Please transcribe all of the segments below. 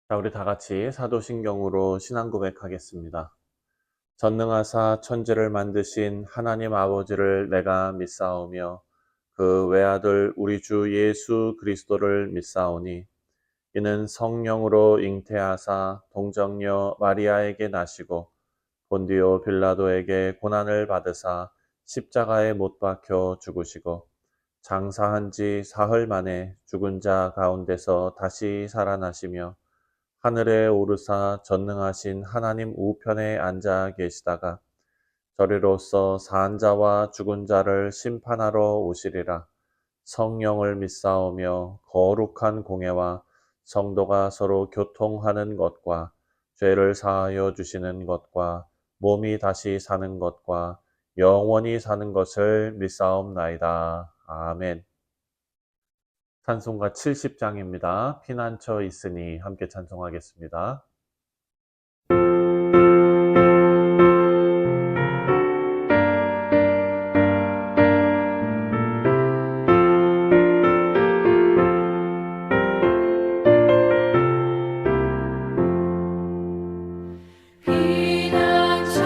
자, 우리 다 같이 사도신경으로 신앙 고백하겠습니다. 전능하사 천지를 만드신 하나님 아버지를 내가 믿사오며 그 외아들 우리 주 예수 그리스도를 믿사오니 이는 성령으로 잉태하사 동정녀 마리아에게 나시고 본디오 빌라도에게 고난을 받으사 십자가에 못 박혀 죽으시고 장사한 지 사흘 만에 죽은 자 가운데서 다시 살아나시며 하늘에 오르사 전능하신 하나님 우편에 앉아 계시다가 저리로서 산 자와 죽은 자를 심판하러 오시리라. 성령을 믿사오며 거룩한 공예와 성도가 서로 교통하는 것과 죄를 사하여 주시는 것과 몸이 다시 사는 것과 영원히 사는 것을 믿사옵나이다. 아멘. 찬송가 70장입니다. 피난처 있으니 함께 찬송하겠습니다. 피난처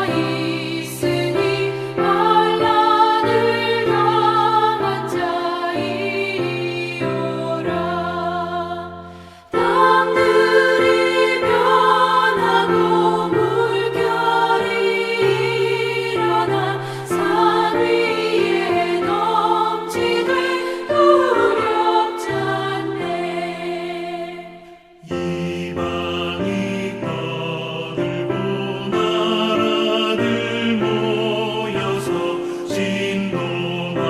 있으니 환난을 당한 자이리오라. 땅들이 변하고 물결이 일어나 산 위에 넘치되 우력잖네. 이방이 떠들고 나라들 모여서 진동하나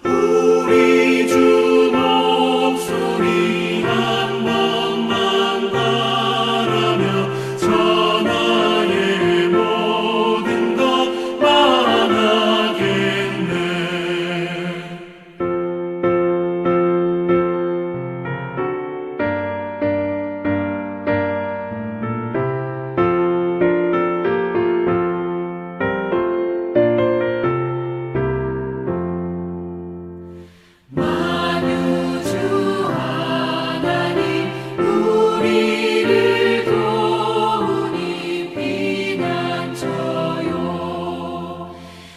우리 주 목소리 한 번만 바라며 천하의 모든 것 망하겠네. 만유주 하나님 우리를 도우니 피난처요.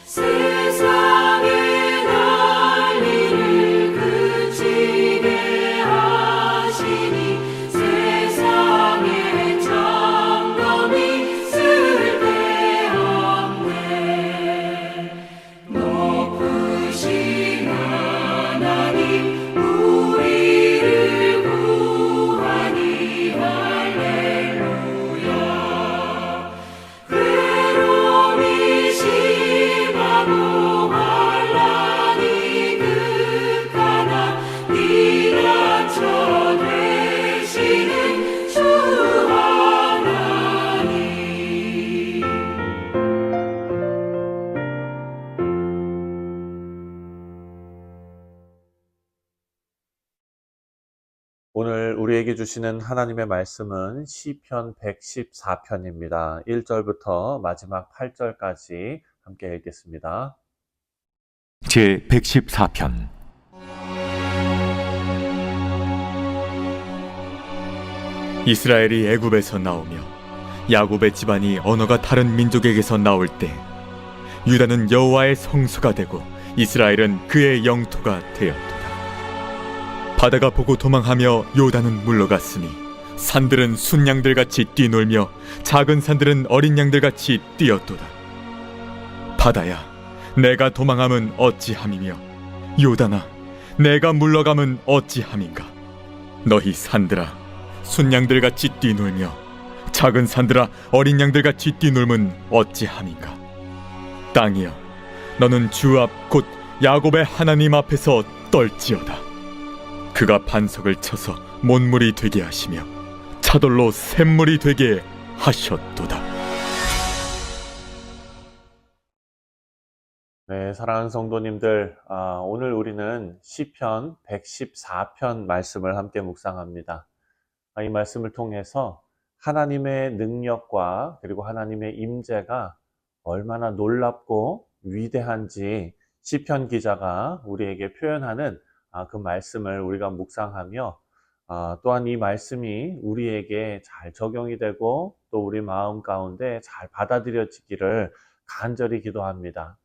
세상의 난리를 그치게 하시니 세상의 장엄이 쓸데없네. 높으신 하나님 우리를 구하니 할렐루야. 괴로움이 심하고 환난이 극하나 피난처 되시는 주 하나님. 오늘 우리에게 주시는 하나님의 말씀은 시편 114편입니다. 1절부터 마지막 8절까지 함께 읽겠습니다. 제 114편. 이스라엘이 애굽에서 나오며 야곱의 집안이 언어가 다른 민족에게서 나올 때 유다는 여호와의 성소가 되고 이스라엘은 그의 영토가 되었도다. 바다가 보고 도망하며 요단은 물러갔으니 산들은 순양들같이 뛰놀며 작은 산들은 어린 양들같이 뛰었도다. 바다야, 내가 도망함은 어찌함이며 요단아, 내가 물러감은 어찌함인가. 너희 산들아, 순양들같이 뛰놀며 작은 산들아, 어린 양들같이 뛰놀면 어찌함인가. 땅이여, 너는 주 앞 곧 야곱의 하나님 앞에서 떨지어다. 그가 반석을 쳐서 못물이 되게 하시며 차돌로 샘물이 되게 하셨도다. 네, 사랑하는 성도님들, 오늘 우리는 시편 114편 말씀을 함께 묵상합니다. 이 말씀을 통해서 하나님의 능력과 그리고 하나님의 임재가 얼마나 놀랍고 위대한지 시편 기자가 우리에게 표현하는 그 말씀을 우리가 묵상하며 또한 이 말씀이 우리에게 잘 적용이 되고 또 우리 마음 가운데 잘 받아들여지기를 간절히 기도합니다.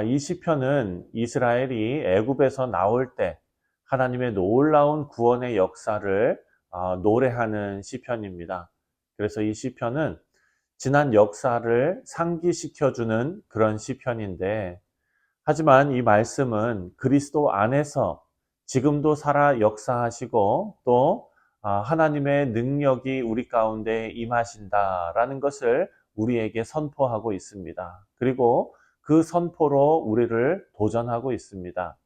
이 시편은 이스라엘이 애굽에서 나올 때 하나님의 놀라운 구원의 역사를 노래하는 시편입니다. 그래서 이 시편은 지난 역사를 상기시켜주는 그런 시편인데, 하지만 이 말씀은 그리스도 안에서 지금도 살아 역사하시고 또 하나님의 능력이 우리 가운데 임하신다라는 것을 우리에게 선포하고 있습니다. 그리고 그 선포로 우리를 도전하고 있습니다.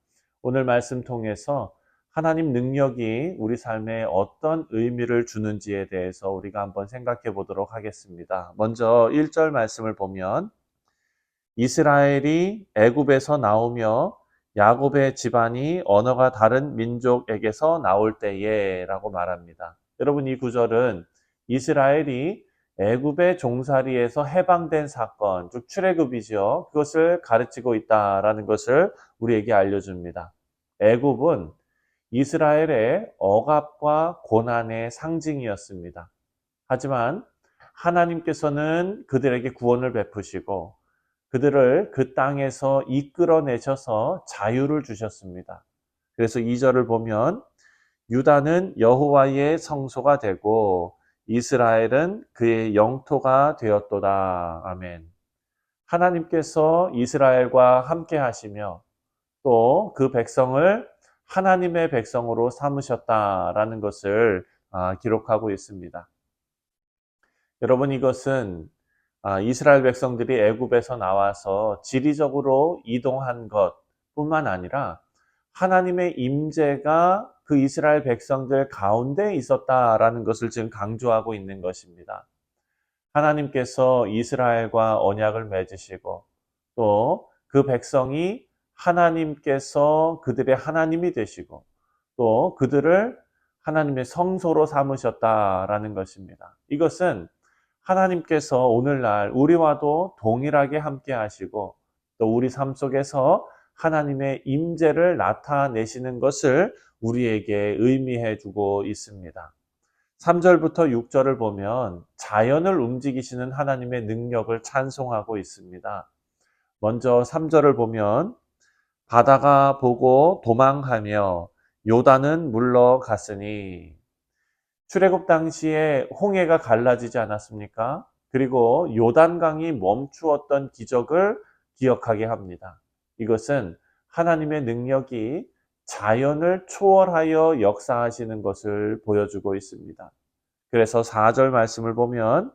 오늘 말씀 통해서 하나님 능력이 우리 삶에 어떤 의미를 주는지에 대해서 우리가 한번 생각해 보도록 하겠습니다. 먼저 1절 말씀을 보면 이스라엘이 애굽에서 나오며 야곱의 집안이 언어가 다른 민족에게서 나올 때에 라고 말합니다. 여러분, 이 구절은 이스라엘이 애굽의 종살이에서 해방된 사건, 즉 출애굽이죠. 그것을 가르치고 있다라는 것을 우리에게 알려줍니다. 애굽은 이스라엘의 억압과 고난의 상징이었습니다. 하지만 하나님께서는 그들에게 구원을 베푸시고 그들을 그 땅에서 이끌어내셔서 자유를 주셨습니다. 그래서 2절을 보면 유다는 여호와의 성소가 되고 이스라엘은 그의 영토가 되었도다. 아멘. 하나님께서 이스라엘과 함께 하시며 또 그 백성을 하나님의 백성으로 삼으셨다라는 것을 기록하고 있습니다. 여러분, 이것은 이스라엘 백성들이 애굽에서 나와서 지리적으로 이동한 것뿐만 아니라 하나님의 임재가 그 이스라엘 백성들 가운데 있었다라는 것을 지금 강조하고 있는 것입니다. 하나님께서 이스라엘과 언약을 맺으시고 또 그 백성이 하나님께서 그들의 하나님이 되시고 또 그들을 하나님의 성소로 삼으셨다라는 것입니다. 이것은 하나님께서 오늘날 우리와도 동일하게 함께 하시고 또 우리 삶 속에서 하나님의 임재를 나타내시는 것을 우리에게 의미해 주고 있습니다. 3절부터 6절을 보면 자연을 움직이시는 하나님의 능력을 찬송하고 있습니다. 먼저 3절을 보면 바다가 보고 도망하며 요단은 물러갔으니, 출애굽 당시에 홍해가 갈라지지 않았습니까? 그리고 요단강이 멈추었던 기적을 기억하게 합니다. 이것은 하나님의 능력이 자연을 초월하여 역사하시는 것을 보여주고 있습니다. 그래서 4절 말씀을 보면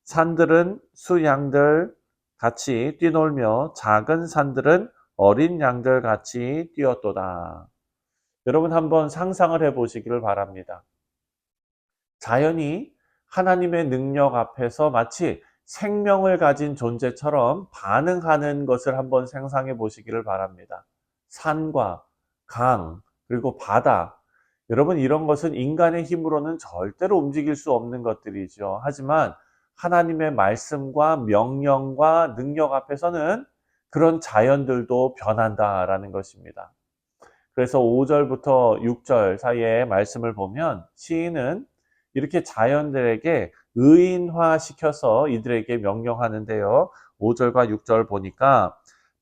산들은 수양들 같이 뛰놀며 작은 산들은 어린 양들 같이 뛰었도다. 여러분, 한번 상상을 해보시기를 바랍니다. 자연이 하나님의 능력 앞에서 마치 생명을 가진 존재처럼 반응하는 것을 한번 상상해 보시기를 바랍니다. 산과 강, 그리고 바다. 여러분, 이런 것은 인간의 힘으로는 절대로 움직일 수 없는 것들이죠. 하지만 하나님의 말씀과 명령과 능력 앞에서는 그런 자연들도 변한다라는 것입니다. 그래서 5절부터 6절 사이의 말씀을 보면 시인은 이렇게 자연들에게 의인화시켜서 이들에게 명령하는데요. 5절과 6절 보니까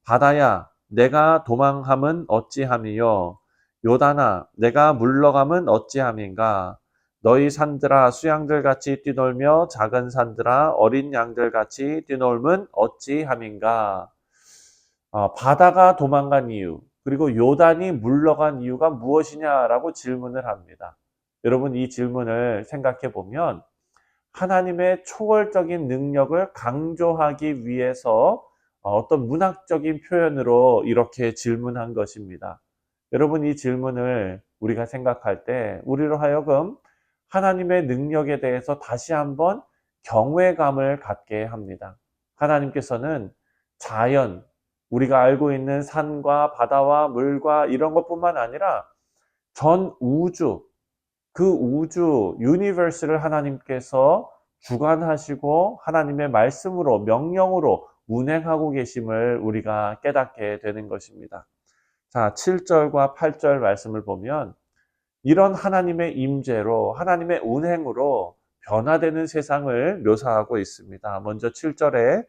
바다야 내가 도망함은 어찌함이요 요단아 내가 물러감은 어찌함인가 너희 산들아 수양들같이 뛰놀며 작은 산들아 어린 양들같이 뛰놀면 어찌함인가. 바다가 도망간 이유 그리고 요단이 물러간 이유가 무엇이냐라고 질문을 합니다. 여러분, 이 질문을 생각해 보면 하나님의 초월적인 능력을 강조하기 위해서 어떤 문학적인 표현으로 이렇게 질문한 것입니다. 여러분, 이 질문을 우리가 생각할 때 우리로 하여금 하나님의 능력에 대해서 다시 한번 경외감을 갖게 합니다. 하나님께서는 자연, 우리가 알고 있는 산과 바다와 물과 이런 것뿐만 아니라 전 우주, 그 우주, 유니버스를 하나님께서 주관하시고 하나님의 말씀으로, 명령으로 운행하고 계심을 우리가 깨닫게 되는 것입니다. 자, 7절과 8절 말씀을 보면 이런 하나님의 임재로, 하나님의 운행으로 변화되는 세상을 묘사하고 있습니다. 먼저 7절에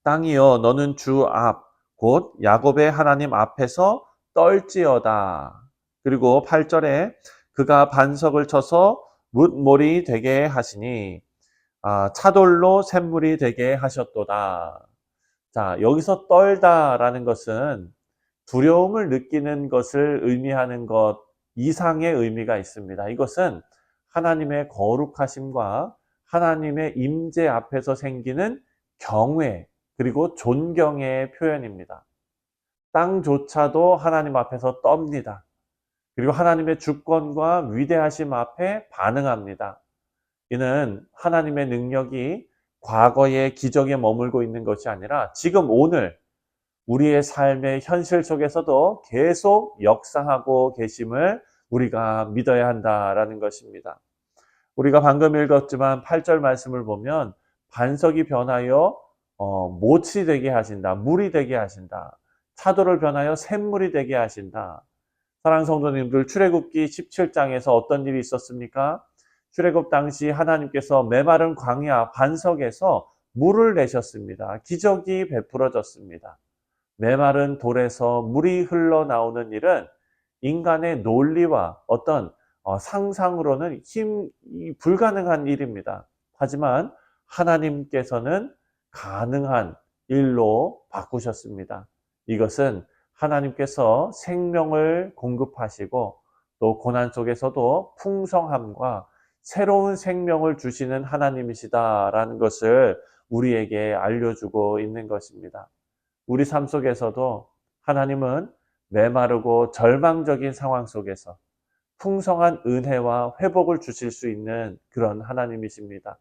땅이여 너는 주 앞, 곧 야곱의 하나님 앞에서 떨지어다. 그리고 8절에 그가 반석을 쳐서 뭇몰이 되게 하시니 차돌로 샘물이 되게 하셨도다. 자, 여기서 떨다라는 것은 두려움을 느끼는 것을 의미하는 것 이상의 의미가 있습니다. 이것은 하나님의 거룩하심과 하나님의 임재 앞에서 생기는 경외 그리고 존경의 표현입니다. 땅조차도 하나님 앞에서 떱니다. 그리고 하나님의 주권과 위대하심 앞에 반응합니다. 이는 하나님의 능력이 과거의 기적에 머물고 있는 것이 아니라 지금 오늘 우리의 삶의 현실 속에서도 계속 역사하고 계심을 우리가 믿어야 한다라는 것입니다. 우리가 방금 읽었지만 8절 말씀을 보면 반석이 변하여 못이 되게 하신다. 물이 되게 하신다. 차도를 변하여 샘물이 되게 하신다. 사랑하는 성도님들, 출애굽기 17장에서 어떤 일이 있었습니까? 출애굽 당시 하나님께서 메마른 광야 반석에서 물을 내셨습니다. 기적이 베풀어졌습니다. 메마른 돌에서 물이 흘러나오는 일은 인간의 논리와 어떤 상상으로는 불가능한 일입니다. 하지만 하나님께서는 가능한 일로 바꾸셨습니다. 이것은 하나님께서 생명을 공급하시고 또 고난 속에서도 풍성함과 새로운 생명을 주시는 하나님이시다라는 것을 우리에게 알려주고 있는 것입니다. 우리 삶 속에서도 하나님은 메마르고 절망적인 상황 속에서 풍성한 은혜와 회복을 주실 수 있는 그런 하나님이십니다.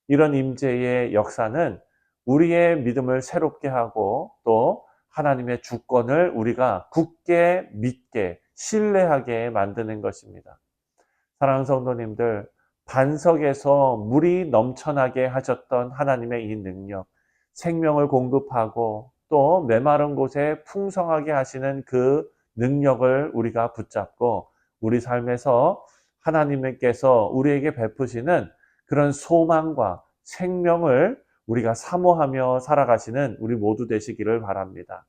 이런 임재의 역사는 우리의 믿음을 새롭게 하고 또 하나님의 주권을 우리가 굳게 믿게 신뢰하게 만드는 것입니다. 사랑하는 성도님들, 반석에서 물이 넘쳐나게 하셨던 하나님의 이 능력, 생명을 공급하고 또 메마른 곳에 풍성하게 하시는 그 능력을 우리가 붙잡고 우리 삶에서 하나님께서 우리에게 베푸시는 그런 소망과 생명을 우리가 사모하며 살아가시는 우리 모두 되시기를 바랍니다.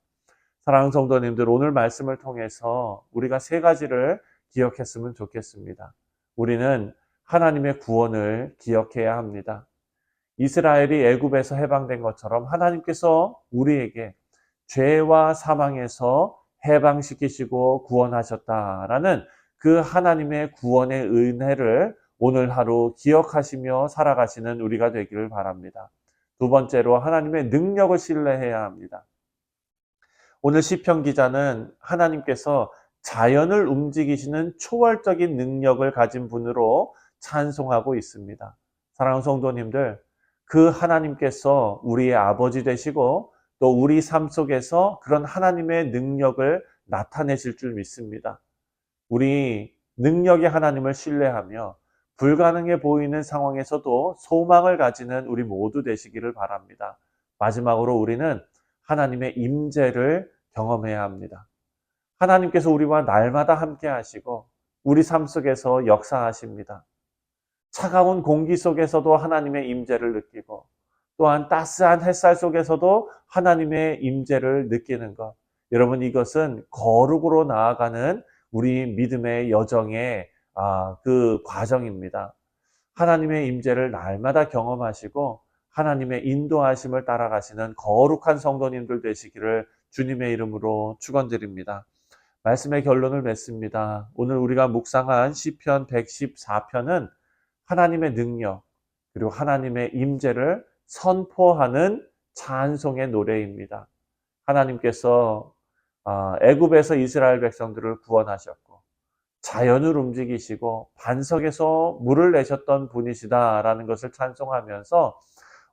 사랑하는 성도님들, 오늘 말씀을 통해서 우리가 세 가지를 기억했으면 좋겠습니다. 우리는 하나님의 구원을 기억해야 합니다. 이스라엘이 애굽에서 해방된 것처럼 하나님께서 우리에게 죄와 사망에서 해방시키시고 구원하셨다라는 그 하나님의 구원의 은혜를 오늘 하루 기억하시며 살아가시는 우리가 되기를 바랍니다. 두 번째로 하나님의 능력을 신뢰해야 합니다. 오늘 시편 기자는 하나님께서 자연을 움직이시는 초월적인 능력을 가진 분으로 찬송하고 있습니다. 사랑하는 성도님들, 그 하나님께서 우리의 아버지 되시고 또 우리 삶 속에서 그런 하나님의 능력을 나타내실 줄 믿습니다. 우리 능력의 하나님을 신뢰하며 불가능해 보이는 상황에서도 소망을 가지는 우리 모두 되시기를 바랍니다. 마지막으로 우리는 하나님의 임재를 경험해야 합니다. 하나님께서 우리와 날마다 함께 하시고 우리 삶 속에서 역사하십니다. 차가운 공기 속에서도 하나님의 임재를 느끼고 또한 따스한 햇살 속에서도 하나님의 임재를 느끼는 것. 여러분, 이것은 거룩으로 나아가는 우리 믿음의 여정의 그 과정입니다. 하나님의 임재를 날마다 경험하시고 하나님의 인도하심을 따라가시는 거룩한 성도님들 되시기를 주님의 이름으로 축원드립니다. 말씀의 결론을 맺습니다. 오늘 우리가 묵상한 시편 114편은 하나님의 능력 그리고 하나님의 임재를 선포하는 찬송의 노래입니다. 하나님께서 애굽에서 이스라엘 백성들을 구원하셨고 자연을 움직이시고 반석에서 물을 내셨던 분이시다라는 것을 찬송하면서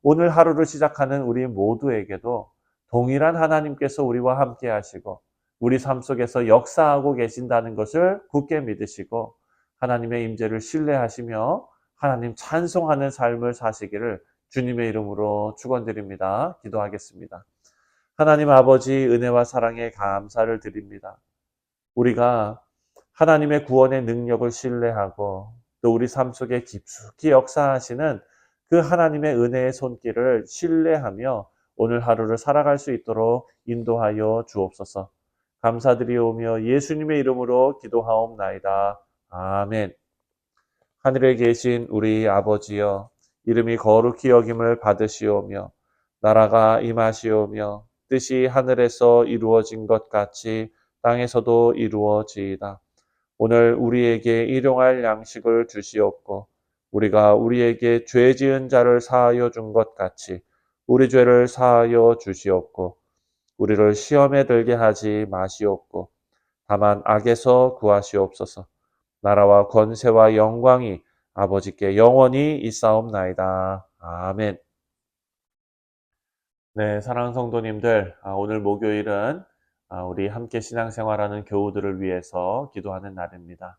오늘 하루를 시작하는 우리 모두에게도 동일한 하나님께서 우리와 함께 하시고 우리 삶 속에서 역사하고 계신다는 것을 굳게 믿으시고 하나님의 임재를 신뢰하시며 하나님 찬송하는 삶을 사시기를 주님의 이름으로 축원드립니다. 기도하겠습니다. 하나님 아버지, 은혜와 사랑에 감사를 드립니다. 우리가 하나님의 구원의 능력을 신뢰하고 또 우리 삶 속에 깊숙이 역사하시는 그 하나님의 은혜의 손길을 신뢰하며 오늘 하루를 살아갈 수 있도록 인도하여 주옵소서. 감사드리오며 예수님의 이름으로 기도하옵나이다. 아멘. 하늘에 계신 우리 아버지여, 이름이 거룩히 여김을 받으시오며 나라가 임하시오며 뜻이 하늘에서 이루어진 것 같이 땅에서도 이루어지이다. 오늘 우리에게 일용할 양식을 주시옵고 우리가 우리에게 죄 지은 자를 사하여 준 것 같이 우리 죄를 사하여 주시옵고 우리를 시험에 들게 하지 마시옵고 다만 악에서 구하시옵소서. 나라와 권세와 영광이 아버지께 영원히 있사옵나이다. 아멘. 네, 사랑하는 성도님들, 오늘 목요일은 우리 함께 신앙생활하는 교우들을 위해서 기도하는 날입니다.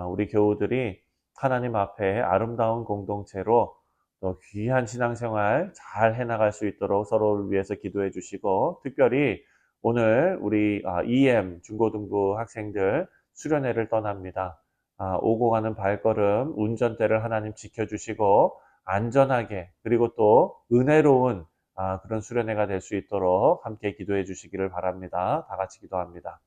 우리 교우들이 하나님 앞에 아름다운 공동체로 또 귀한 신앙생활 잘 해나갈 수 있도록 서로를 위해서 기도해 주시고, 특별히 오늘 우리 EM 중고등부 학생들 수련회를 떠납니다. 오고 가는 발걸음, 운전대를 하나님 지켜주시고 안전하게 그리고 또 은혜로운 그런 수련회가 될 수 있도록 함께 기도해 주시기를 바랍니다. 다 같이 기도합니다.